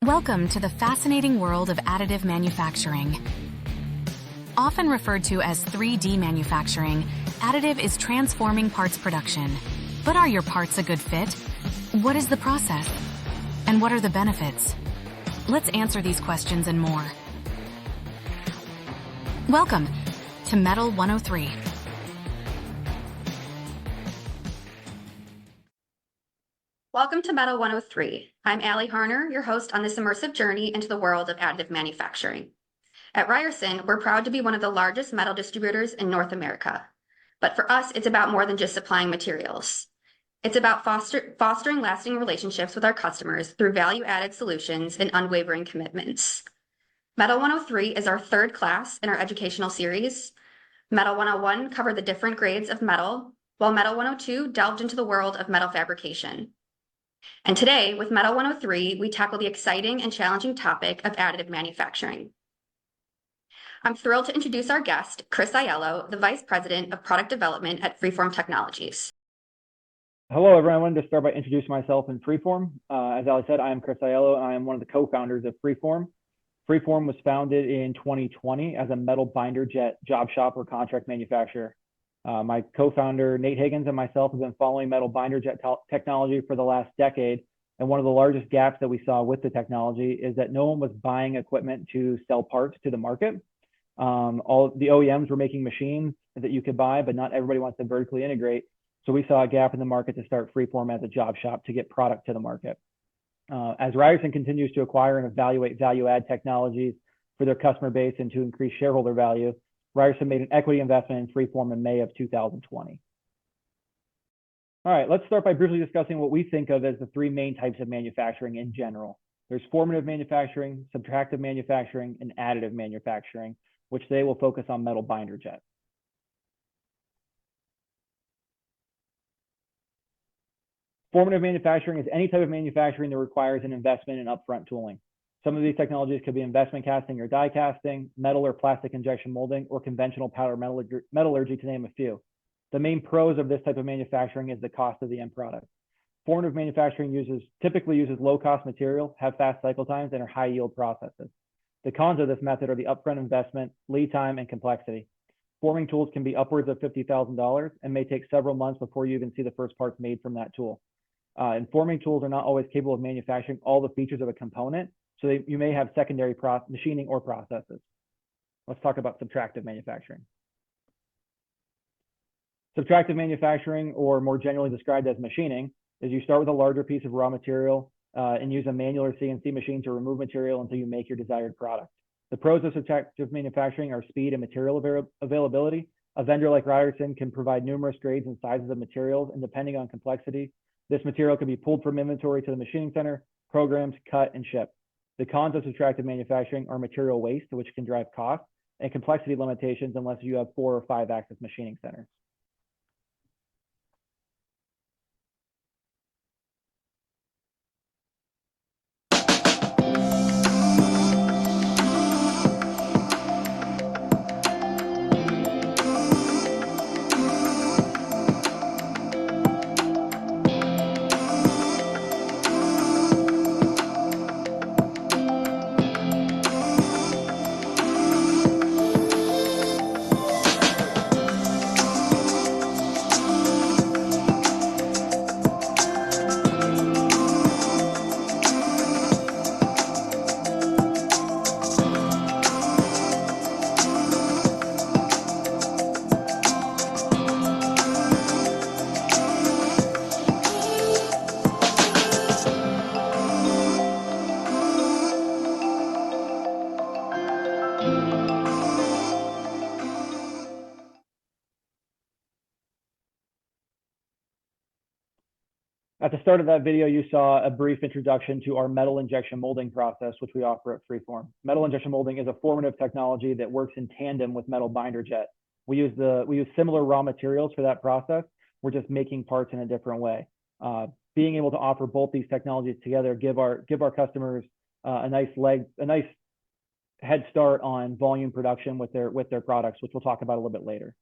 Welcome to the fascinating world of additive manufacturing. Often referred to as 3D manufacturing, additive is transforming parts production. But are your parts a good fit? What is the process? And what are the benefits? Let's answer these questions and more. Welcome to Metal 103. Welcome to Metal 103. I'm Allie Harner, your host on this immersive journey into the world of additive manufacturing. At Ryerson, we're proud to be one of the largest metal distributors in North America. But for us, it's about more than just supplying materials. It's about fostering lasting relationships with our customers through value-added solutions and unwavering commitments. Metal 103 is our third class in our educational series. Metal 101 covered the different grades of metal, while Metal 102 delved into the world of metal fabrication. And today, with Metal 103, we tackle the exciting and challenging topic of additive manufacturing. I'm thrilled to introduce our guest, Chris Aiello, the Vice President of Product Development at Freeform Technologies. Hello, everyone. I wanted to start by introducing myself in Freeform. As Ali said, I am Chris Aiello, and I am one of the co-founders of Freeform. Freeform was founded in 2020 as a metal binder jet job shop or contract manufacturer. My co-founder, Nate Higgins, and myself have been following metal binder jet technology for the last decade. And one of the largest gaps that we saw with the technology is that no one was buying equipment to sell parts to the market. All the OEMs were making machines that you could buy, but not everybody wants to vertically integrate. So we saw a gap in the market to start Freeform as a job shop to get product to the market. As Ryerson continues to acquire and evaluate value-add technologies for their customer base and to increase shareholder value, Ryerson made an equity investment in Freeform in May of 2020. All right, let's start by briefly discussing what we think of as the three main types of manufacturing in general. There's formative manufacturing, subtractive manufacturing, and additive manufacturing, which today will focus on metal binder jet. Formative manufacturing is any type of manufacturing that requires an investment in upfront tooling. Some of these technologies could be investment casting or die casting, metal or plastic injection molding, or conventional powder metallurgy, to name a few. The main pros of this type of manufacturing is the cost of the end product. Formative manufacturing typically uses low-cost material, have fast cycle times, and are high-yield processes. The cons of this method are the upfront investment, lead time, and complexity. Forming tools can be upwards of $50,000 and may take several months before you even see the first parts made from that tool. And forming tools are not always capable of manufacturing all the features of a component, so you may have secondary machining or processes. Let's talk about subtractive manufacturing. Subtractive manufacturing, or more generally described as machining, is you start with a larger piece of raw material and use a manual or CNC machine to remove material until you make your desired product. The pros of subtractive manufacturing are speed and material availability. A vendor like Ryerson can provide numerous grades and sizes of materials, and depending on complexity, this material can be pulled from inventory to the machining center, programmed, cut, and shipped. The cons of subtractive manufacturing are material waste, which can drive costs, and complexity limitations unless you have 4 or 5 active machining centers. At the start of that video, you saw a brief introduction to our metal injection molding process, which we offer at Freeform. Metal injection molding is a formative technology that works in tandem with metal binder jet. We use similar raw materials for that process. We're just making parts in a different way. Being able to offer both these technologies together give our customers a nice head start on volume production with their products, which we'll talk about a little bit later.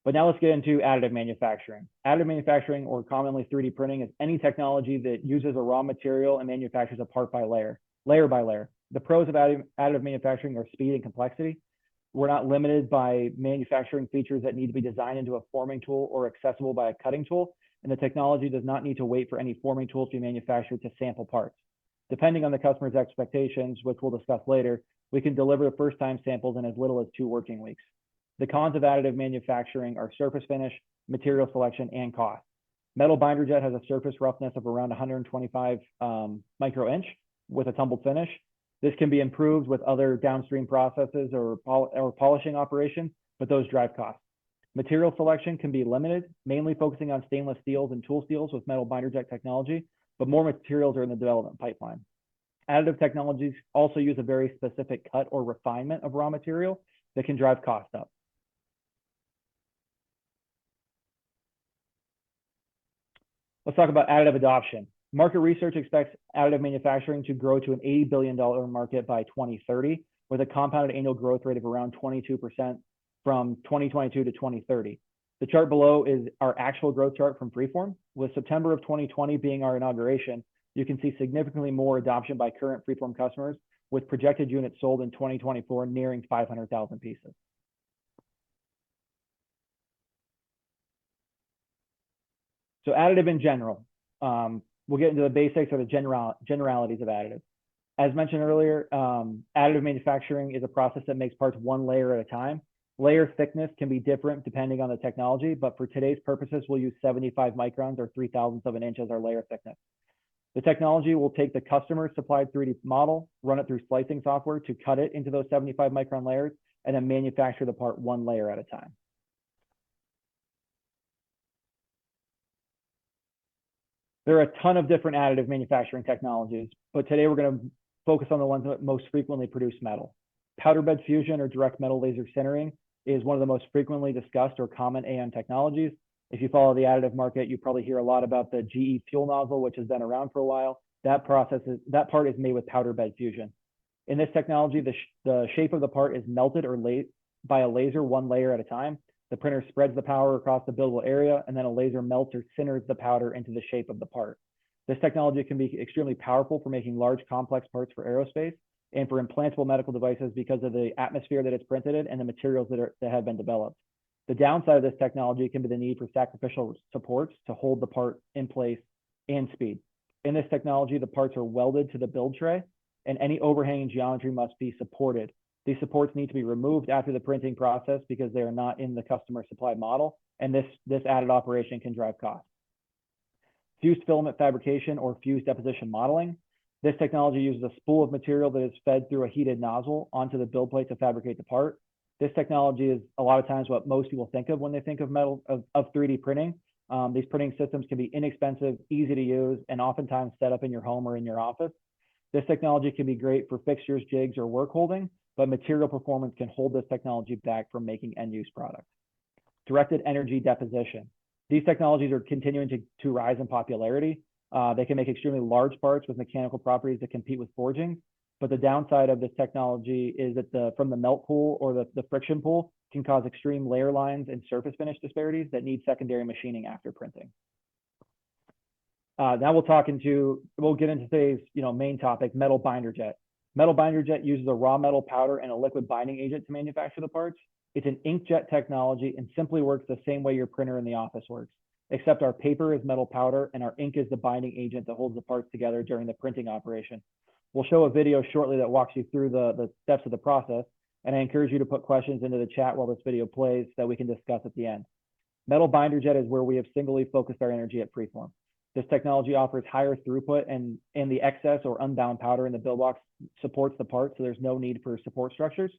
But now let's get into additive manufacturing. Additive manufacturing, or commonly 3D printing, is any technology that uses a raw material and manufactures a part by layer. layer by layer. The pros of additive manufacturing are speed and complexity. We're not limited by manufacturing features that need to be designed into a forming tool or accessible by a cutting tool, and the technology does not need to wait for any forming tools to be manufactured to sample parts. Depending on the customer's expectations, which we'll discuss later, we can deliver the first-time samples in as little as 2 working weeks. The cons of additive manufacturing are surface finish, material selection, and cost. Metal binder jet has a surface roughness of around 125 micro-inch with a tumbled finish. This can be improved with other downstream processes or polishing operations, but those drive costs. Material selection can be limited, mainly focusing on stainless steels and tool steels with metal binder jet technology, but more materials are in the development pipeline. Additive technologies also use a very specific cut or refinement of raw material that can drive cost up. Let's talk about additive adoption. Market research expects additive manufacturing to grow to an $80 billion market by 2030, with a compounded annual growth rate of around 22% from 2022 to 2030. The chart below is our actual growth chart from Freeform. With September of 2020 being our inauguration, you can see significantly more adoption by current Freeform customers, with projected units sold in 2024 nearing 500,000 pieces. So additive in general, we'll get into the basics or the generalities of additive. As mentioned earlier, additive manufacturing is a process that makes parts 1 layer at a time. Layer thickness can be different depending on the technology, but for today's purposes, we'll use 75 microns or 3/1000ths of an inch as our layer thickness. The technology will take the customer supplied 3D model, run it through splicing software to cut it into those 75 micron layers, and then manufacture the part 1 layer at a time. There are a ton of different additive manufacturing technologies, but today we're going to focus on the ones that most frequently produce metal. Powder bed fusion or direct metal laser sintering is one of the most frequently discussed or common AM technologies. If you follow the additive market, you probably hear a lot about the GE fuel nozzle, which has been around for a while. That part is made with powder bed fusion. In this technology, the shape of the part is melted or by a laser 1 layer at a time. The printer spreads the powder across the buildable area, and then a laser melts or sinters the powder into the shape of the part. This technology can be extremely powerful for making large, complex parts for aerospace and for implantable medical devices because of the atmosphere that it's printed in and the materials that have been developed. The downside of this technology can be the need for sacrificial supports to hold the part in place and speed. In this technology, the parts are welded to the build tray, and any overhanging geometry must be supported. These supports need to be removed after the printing process because they are not in the customer supplied model, and this added operation can drive costs. Fused filament fabrication or fused deposition modeling. This technology uses a spool of material that is fed through a heated nozzle onto the build plate to fabricate the part. This technology is a lot of times what most people think of when they think of 3D printing. These printing systems can be inexpensive, easy to use, and oftentimes set up in your home or in your office. This technology can be great for fixtures, jigs, or work holding, but material performance can hold this technology back from making end-use products. Directed energy deposition. These technologies are continuing to rise in popularity. They can make extremely large parts with mechanical properties that compete with forging, but the downside of this technology is that from the melt pool or the friction pool can cause extreme layer lines and surface finish disparities that need secondary machining after printing. Now we'll get into today's main topic, metal binder jet. Metal binder jet uses a raw metal powder and a liquid binding agent to manufacture the parts. It's an inkjet technology and simply works the same way your printer in the office works, except our paper is metal powder and our ink is the binding agent that holds the parts together during the printing operation. We'll show a video shortly that walks you through the steps of the process, and I encourage you to put questions into the chat while this video plays that we can discuss at the end. Metal binder jet is where we have singly focused our energy at Freeform. This technology offers higher throughput and the excess or unbound powder in the build box supports the part, so there's no need for support structures.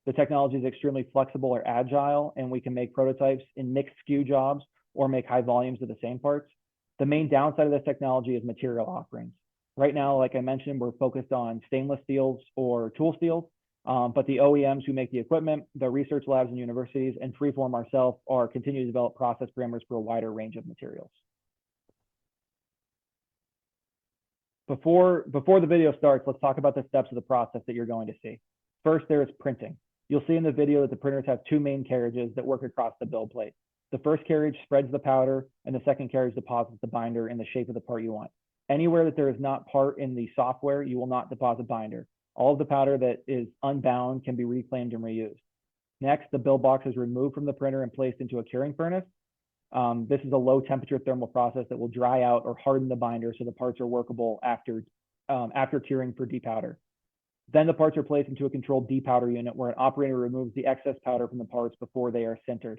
The technology is extremely flexible or agile, and we can make prototypes in mixed SKU jobs or make high volumes of the same parts. The main downside of this technology is material offerings. Right now, like I mentioned, we're focused on stainless steels or tool steels, but the OEMs who make the equipment, the research labs and universities, and Freeform ourselves are continuing to develop process parameters for a wider range of materials. Before the video starts, let's talk about the steps of the process that you're going to see. First, there is printing. You'll see in the video that the printers have 2 main carriages that work across the build plate. The first carriage spreads the powder, and the second carriage deposits the binder in the shape of the part you want. Anywhere that there is not part in the software, you will not deposit binder. All of the powder that is unbound can be reclaimed and reused. Next, the build box is removed from the printer and placed into a curing furnace. This is a low temperature thermal process that will dry out or harden the binder so the parts are workable after curing for depowder. Then the parts are placed into a controlled depowder unit where an operator removes the excess powder from the parts before they are sintered.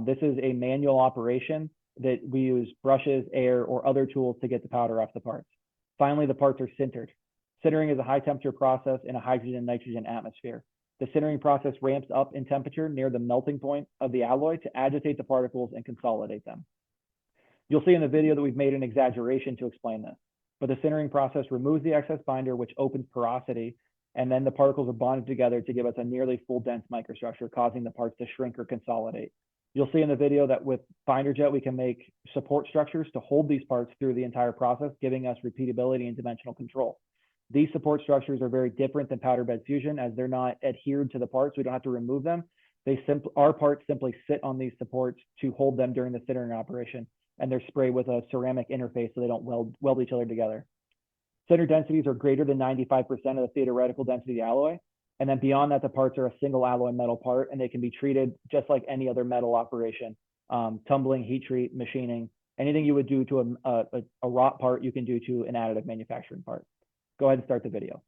This is a manual operation that we use brushes, air, or other tools to get the powder off the parts. Finally, the parts are sintered. Sintering is a high temperature process in a hydrogen and nitrogen atmosphere. The sintering process ramps up in temperature near the melting point of the alloy to agitate the particles and consolidate them. You'll see in the video that we've made an exaggeration to explain this, but the sintering process removes the excess binder, which opens porosity, and then the particles are bonded together to give us a nearly full dense microstructure, causing the parts to shrink or consolidate. You'll see in the video that with binder jet, we can make support structures to hold these parts through the entire process, giving us repeatability and dimensional control. These support structures are very different than powder bed fusion as they're not adhered to the parts. We don't have to remove them. Our parts simply sit on these supports to hold them during the sintering operation, and they're sprayed with a ceramic interface so they don't weld each other together. Sinter densities are greater than 95% of the theoretical density alloy. And then beyond that, the parts are a single alloy metal part, and they can be treated just like any other metal operation. Tumbling, heat treat, machining, anything you would do to a wrought part, you can do to an additive manufacturing part. Go ahead and start the video.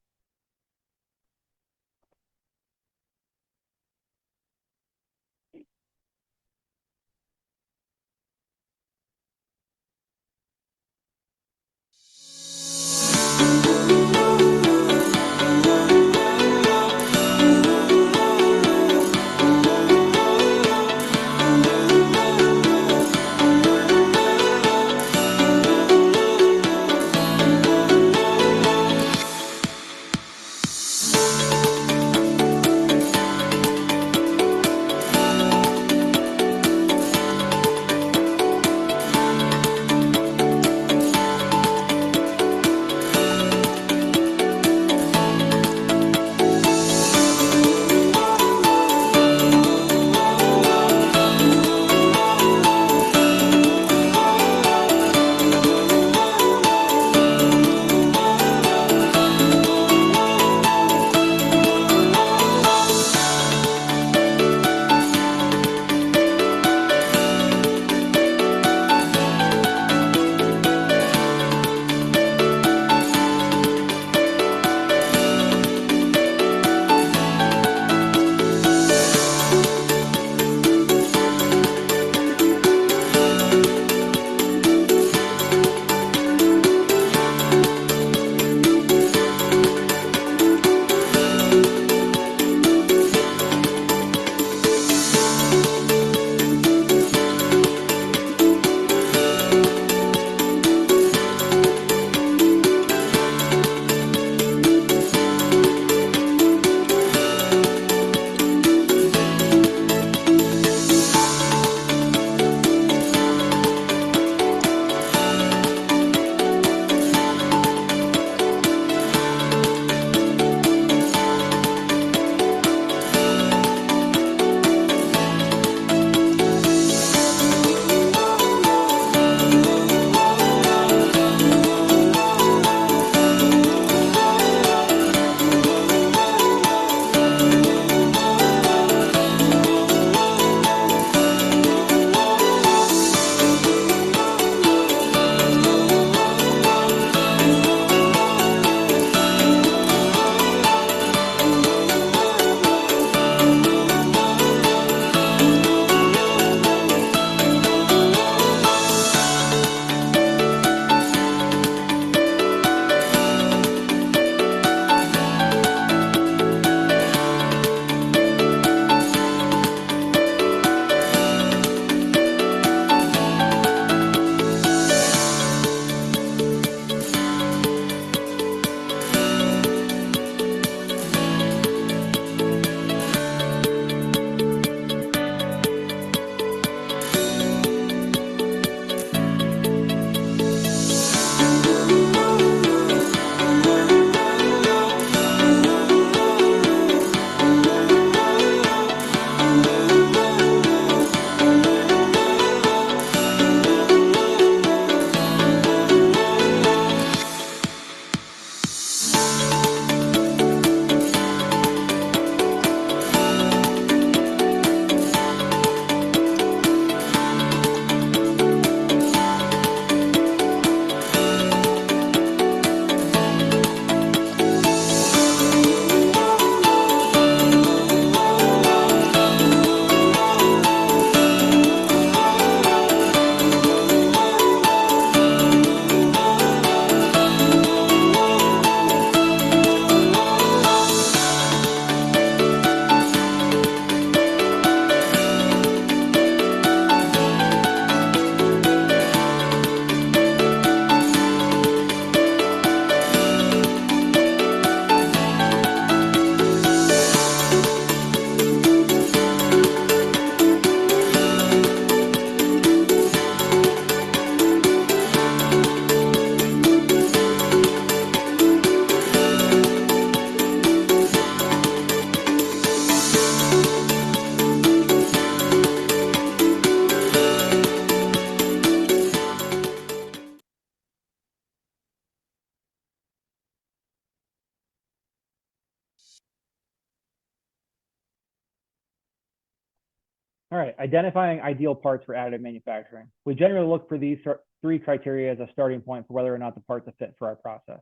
All right, identifying ideal parts for additive manufacturing. We generally look for these three criteria as a starting point for whether or not the part's a fit for our process.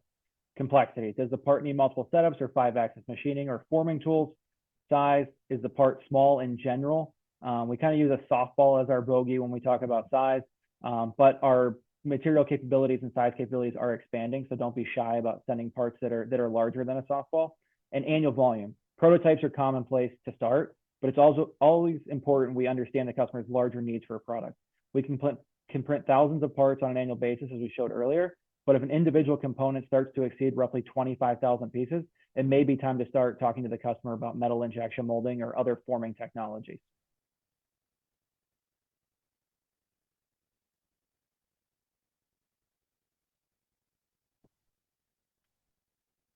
Complexity, does the part need multiple setups or 5-axis machining or forming tools? Size, is the part small in general? We kind of use a softball as our bogey when we talk about size, but our material capabilities and size capabilities are expanding, so don't be shy about sending parts that are larger than a softball. And annual volume. Prototypes are commonplace to start, but it's also always important we understand the customer's larger needs for a product. We can print thousands of parts on an annual basis, as we showed earlier, but if an individual component starts to exceed roughly 25,000 pieces, it may be time to start talking to the customer about metal injection molding or other forming technologies.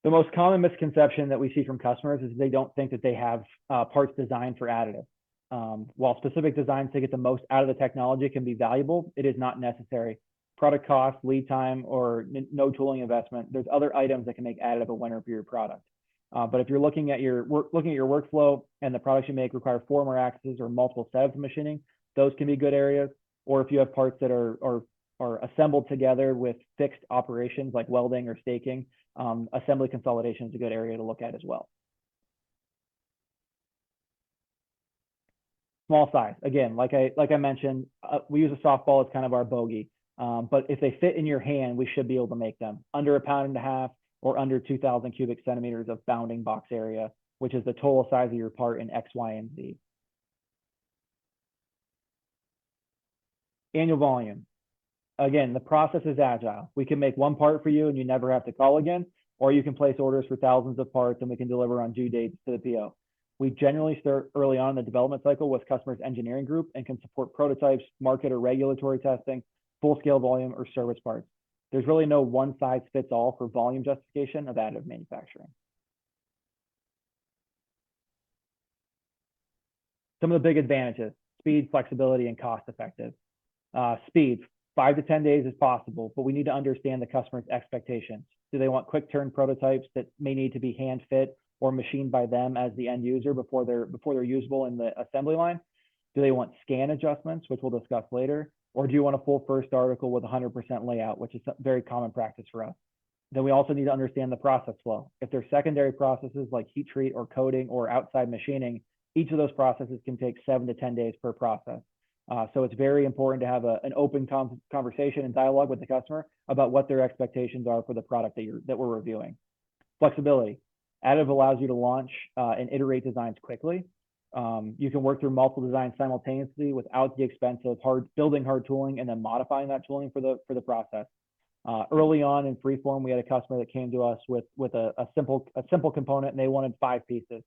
The most common misconception that we see from customers is they don't think that they have parts designed for additive. While specific designs to get the most out of the technology can be valuable, it is not necessary. Product cost, lead time, or no tooling investment, there's other items that can make additive a winner for your product. But if you're looking at your workflow and the products you make require 4 more axes or multiple setups of machining, those can be good areas. Or if you have parts that are assembled together with fixed operations like welding or staking, assembly consolidation is a good area to look at as well. Small size, again, like I mentioned, we use a softball as kind of our bogey. But if they fit in your hand, we should be able to make them under 1.5 pounds or under 2,000 cubic centimeters of bounding box area, which is the total size of your part in X, Y, and Z. Annual volume. Again, the process is agile. We can make one part for you and you never have to call again, or you can place orders for thousands of parts and we can deliver on due dates to the PO. We generally start early on in the development cycle with customers' engineering group and can support prototypes, market or regulatory testing, full-scale volume, or service parts. There's really no one-size-fits-all for volume justification of additive manufacturing. Some of the big advantages: speed, flexibility, and cost-effective. Speed, 5 to 10 days is possible, but we need to understand the customer's expectations. Do they want quick turn prototypes that may need to be hand fit or machined by them as the end user before they're usable in the assembly line? Do they want scan adjustments, which we'll discuss later? Or do you want a full first article with 100% layout, which is a very common practice for us? Then we also need to understand the process flow. If there's secondary processes like heat treat or coating or outside machining, each of those processes can take 7 to 10 days per process. So it's very important to have an open conversation and dialogue with the customer about what their expectations are for the product that we're reviewing. Flexibility. Additive allows you to launch and iterate designs quickly. You can work through multiple designs simultaneously without the expense of building hard tooling and then modifying that tooling for the process. Early on in Freeform, we had a customer that came to us with a simple component and they wanted 5 pieces.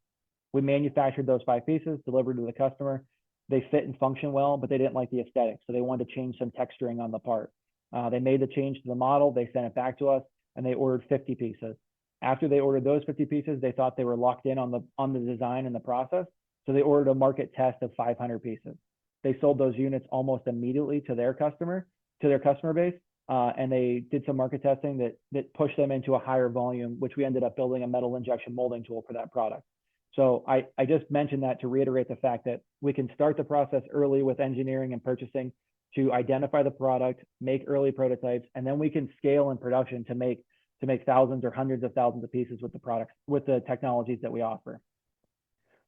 We manufactured those 5 pieces, delivered to the customer. They fit and function well, but they didn't like the aesthetic, so they wanted to change some texturing on the part. They made the change to the model, they sent it back to us, and they ordered 50 pieces. After they ordered those 50 pieces, they thought they were locked in on the design and the process, so they ordered a market test of 500 pieces. They sold those units almost immediately to their customer base, and they did some market testing that pushed them into a higher volume, which we ended up building a metal injection molding tool for that product. So I just mentioned that to reiterate the fact that we can start the process early with engineering and purchasing to identify the product, make early prototypes, and then we can scale in production to make thousands or hundreds of thousands of pieces with the products, with the technologies that we offer.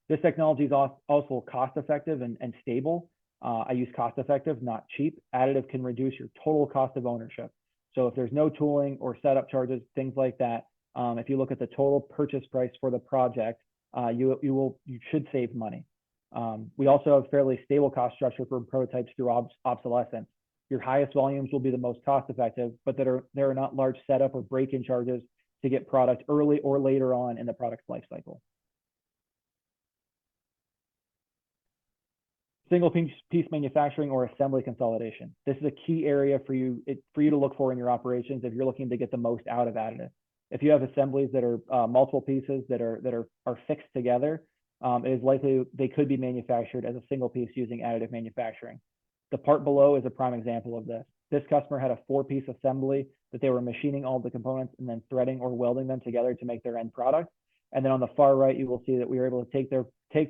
This technology is also cost-effective and stable. I use cost-effective, not cheap. Additive can reduce your total cost of ownership. So if there's no tooling or setup charges, things like that, if you look at the total purchase price for the project, you should save money. We also have fairly stable cost structure for prototypes through obsolescence. Your highest volumes will be the most cost effective, but there are not large setup or break-in charges to get product early or later on in the product's life cycle. Single piece manufacturing or assembly consolidation. This is a key area for you to look for in your operations if you're looking to get the most out of additive. If you have assemblies that are multiple pieces that are fixed together, it is likely they could be manufactured as a single piece using additive manufacturing. The part below is a prime example of this. This customer had a 4-piece assembly that they were machining all the components and then threading or welding them together to make their end product. And then on the far right, you will see that we were able to take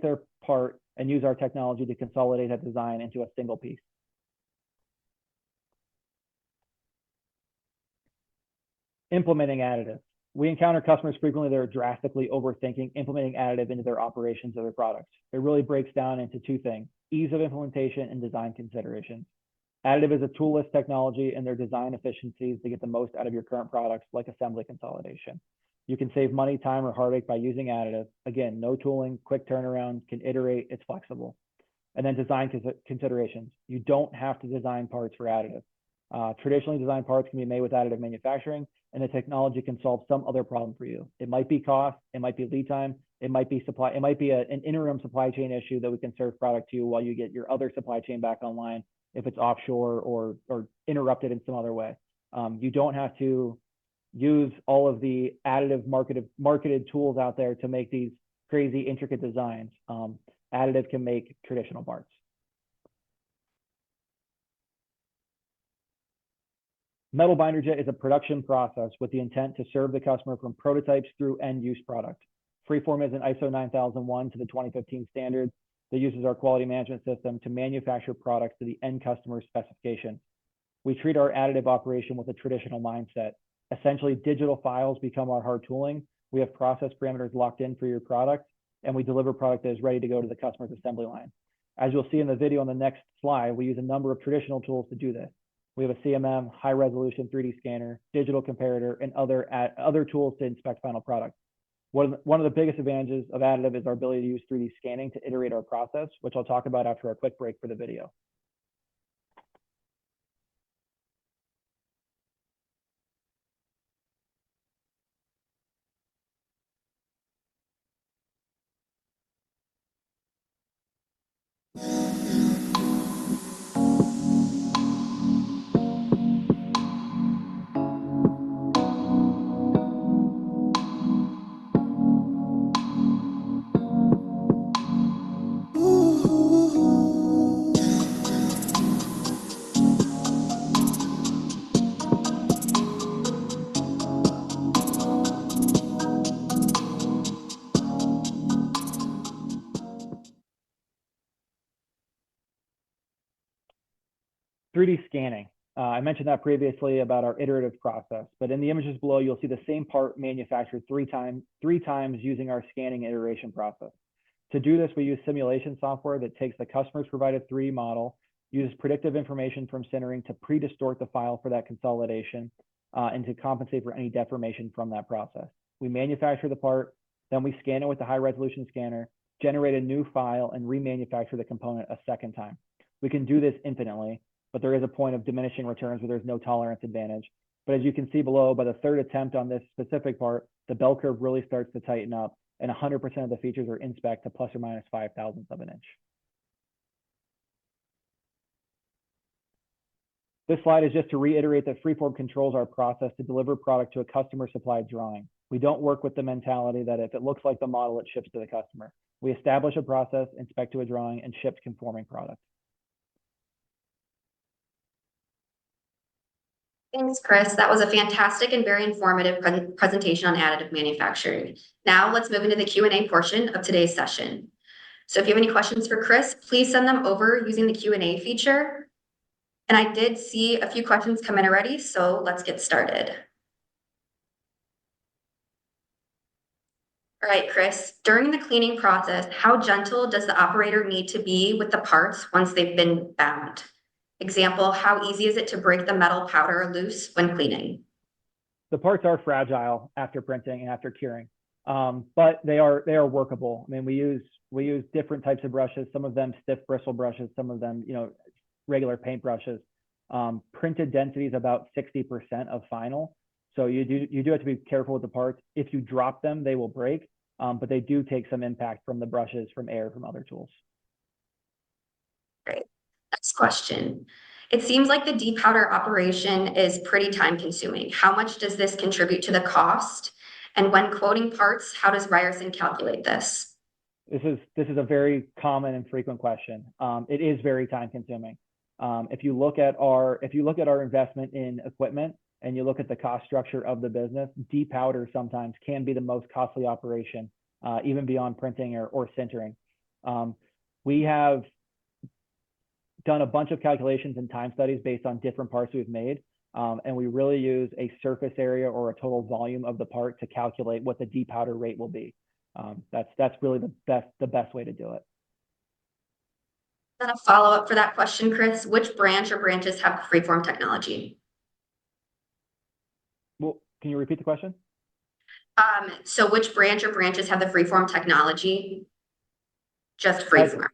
their part and use our technology to consolidate that design into a single piece. Implementing additive. We encounter customers frequently that are drastically overthinking implementing additive into their operations of their products. It really breaks down into two things: ease of implementation and design considerations. Additive is a toolless technology, and their design efficiencies to get the most out of your current products, like assembly consolidation. You can save money, time, or heartache by using additive. Again, no tooling, quick turnaround, can iterate, it's flexible. And then design considerations. You don't have to design parts for additive. Traditionally designed parts can be made with additive manufacturing, and the technology can solve some other problem for you. It might be cost, it might be lead time, it might be supply, it might be an interim supply chain issue that we can serve product to while you get your other supply chain back online, if it's offshore or interrupted in some other way. You don't have to use all of the additive marketed tools out there to make these crazy intricate designs. Additive can make traditional parts. Metal binder jet is a production process with the intent to serve the customer from prototypes through end use product. Freeform is an ISO 9001 to the 2015 standard that uses our quality management system to manufacture products to the end customer specification. We treat our additive operation with a traditional mindset. Essentially, digital files become our hard tooling. We have process parameters locked in for your product, and we deliver product that is ready to go to the customer's assembly line. As you'll see in the video on the next slide, we use a number of traditional tools to do this. We have a CMM, high resolution 3D scanner, digital comparator, and other tools to inspect final product. One of the biggest advantages of additive is our ability to use 3D scanning to iterate our process, which I'll talk about after our quick break for the video. 3D scanning. I mentioned that previously about our iterative process, but in the images below, you'll see the same part manufactured three times using our scanning iteration process. To do this, we use simulation software that takes the customer's provided 3D model, uses predictive information from sintering to pre-distort the file for that consolidation, and to compensate for any deformation from that process. We manufacture the part, then we scan it with the high resolution scanner, generate a new file, and remanufacture the component a second time. We can do this infinitely, but there is a point of diminishing returns where there's no tolerance advantage. But as you can see below, by the third attempt on this specific part, the bell curve really starts to tighten up, and 100% of the features are inspect to plus or minus 0.005 of an inch. This slide is just to reiterate that Freeform controls our process to deliver product to a customer supplied drawing. We don't work with the mentality that if it looks like the model, it ships to the customer. We establish a process, inspect to a drawing, and ship conforming product. Thanks, Chris. That was a fantastic and very informative presentation on additive manufacturing. Now let's move into the Q&A portion of today's session. So if you have any questions for Chris, please send them over using the Q&A feature. And I did see a few questions come in already, so let's get started. All right, Chris, during the cleaning process, how gentle does the operator need to be with the parts once they've been bound? Example, how easy is it to break the metal powder loose when cleaning? The parts are fragile after printing and after curing, but they are workable. I mean, we use different types of brushes. Some of them stiff bristle brushes, some of them, regular paint brushes. Printed density is about 60% of final, so you do have to be careful with the parts. If you drop them, they will break, but they do take some impact from the brushes, from air, from other tools. Great. Next question. It seems like the depowder operation is pretty time consuming. How much does this contribute to the cost? And when quoting parts, how does Ryerson calculate this? This is a very common and frequent question. It is very time consuming. If you look at our investment in equipment, and you look at the cost structure of the business, depowder sometimes can be the most costly operation, even beyond printing or sintering. We have done a bunch of calculations and time studies based on different parts we've made. And we really use a surface area or a total volume of the part to calculate what the depowder rate will be. That's really the best way to do it. Then a follow-up for that question, Chris, which branch or branches have freeform technology? Well, can you repeat the question? So which branch or branches have the freeform technology? Just freeform.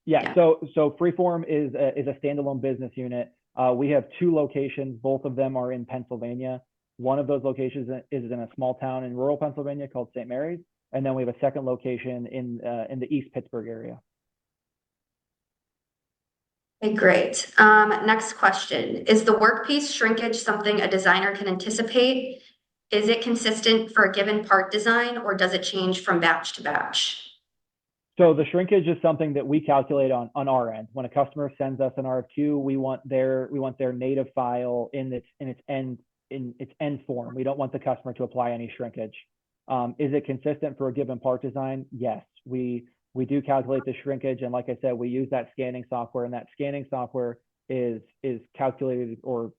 Yeah. So Freeform is a standalone business unit. We have 2 locations. Both of them are in Pennsylvania. One of those locations is in a small town in rural Pennsylvania called St. Mary's, and then we have a second location in the East Pittsburgh area. Okay, great. Next question. Is the workpiece shrinkage something a designer can anticipate? Is it consistent for a given part design, or does it change from batch to batch? So the shrinkage is something that we calculate on our end. When a customer sends us an RFQ, we want their native file in its end form. We don't want the customer to apply any shrinkage. Is it consistent for a given part design? Yes, we do calculate the shrinkage, and like I said, we use that scanning software, and that scanning software is calculated or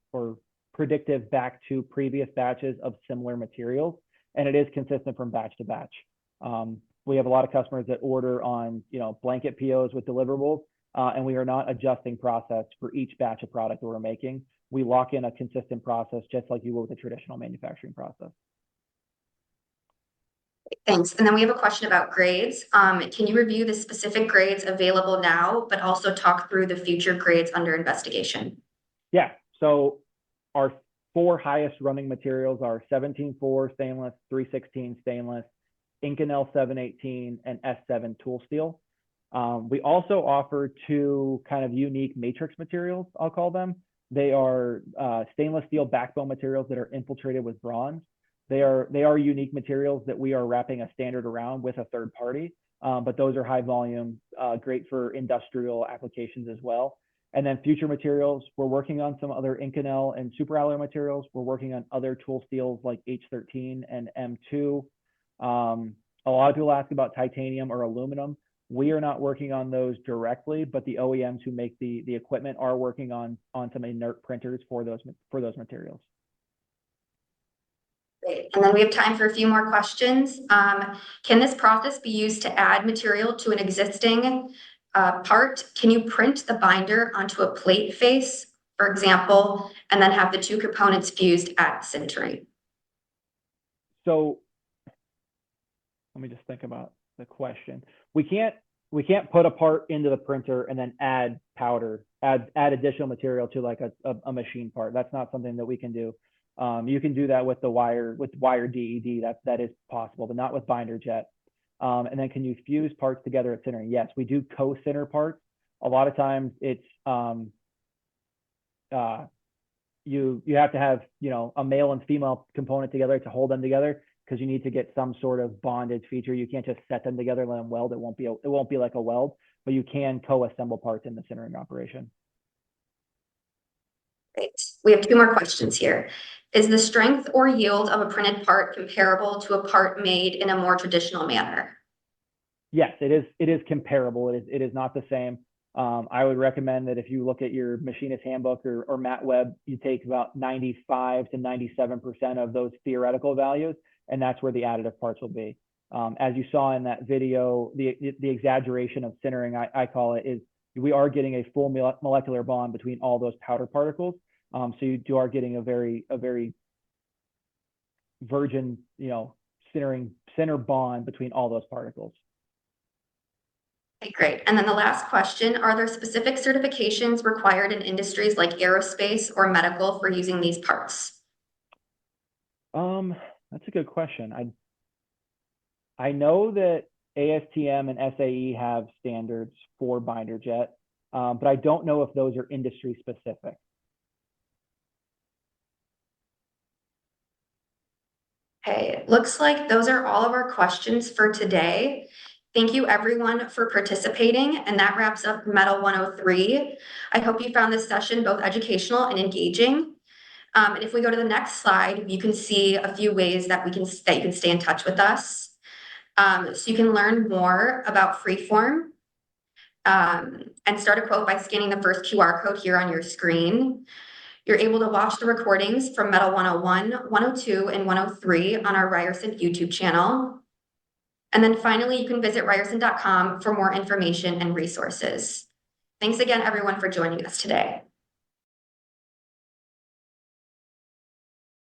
predictive back to previous batches of similar materials, and it is consistent from batch to batch. We have a lot of customers that order on blanket POs with deliverables, and we are not adjusting process for each batch of product that we're making. We lock in a consistent process just like you would with a traditional manufacturing process. Thanks. And then we have a question about grades. Can you review the specific grades available now, but also talk through the future grades under investigation? Yeah. So our 4 highest running materials are 17-4 stainless, 316 stainless, Inconel 718, and S7 tool steel. We also offer 2 kind of unique matrix materials, I'll call them. They are stainless steel backbone materials that are infiltrated with bronze. They are unique materials that we are wrapping a standard around with a third party, but those are high volume, great for industrial applications as well. And then future materials, we're working on some other Inconel and super alloy materials. We're working on other tool steels like H13 and M2. A lot of people ask about titanium or aluminum. We are not working on those directly, but the OEMs who make the equipment are working on some inert printers for those materials. Great. And then we have time for a few more questions. Can this process be used to add material to an existing part? Can you print the binder onto a plate face, for example, and then have the 2 components fused at sintering? So let me just think about the question. We can't put a part into the printer and then add powder, add additional material to like a machine part. That's not something that we can do. You can do that with wire DED. That is possible, but not with binder jet. And then can you fuse parts together at sintering? Yes, we do co-sinter parts. A lot of times it's you have to have a male and female component together to hold them together, because you need to get some sort of bondage feature. You can't just set them together and let them weld. It won't be like a weld, but you can co-assemble parts in the sintering operation. Great. We have 2 more questions here. Is the strength or yield of a printed part comparable to a part made in a more traditional manner? Yes, it is. It is comparable. It is not the same. I would recommend that if you look at your machinist handbook or Matt Webb, you take about 95 to 97% of those theoretical values, and that's where the additive parts will be. As you saw in that video, the exaggeration of sintering, I call it, is we are getting a full molecular bond between all those powder particles. So you are getting a very virgin, center bond between all those particles. Okay, great. And then the last question, are there specific certifications required in industries like aerospace or medical for using these parts? That's a good question. I know that ASTM and SAE have standards for binder jet, but I don't know if those are industry specific. Okay, it looks like those are all of our questions for today. Thank you everyone for participating, and that wraps up Metal 103. I hope you found this session both educational and engaging. And if we go to the next slide, you can see a few ways that you can stay in touch with us. So you can learn more about Freeform and start a quote by scanning the first QR code here on your screen. You're able to watch the recordings from Metal 101, 102, and 103 on our Ryerson YouTube channel. And then finally, you can visit ryerson.com for more information and resources. Thanks again, everyone, for joining us today.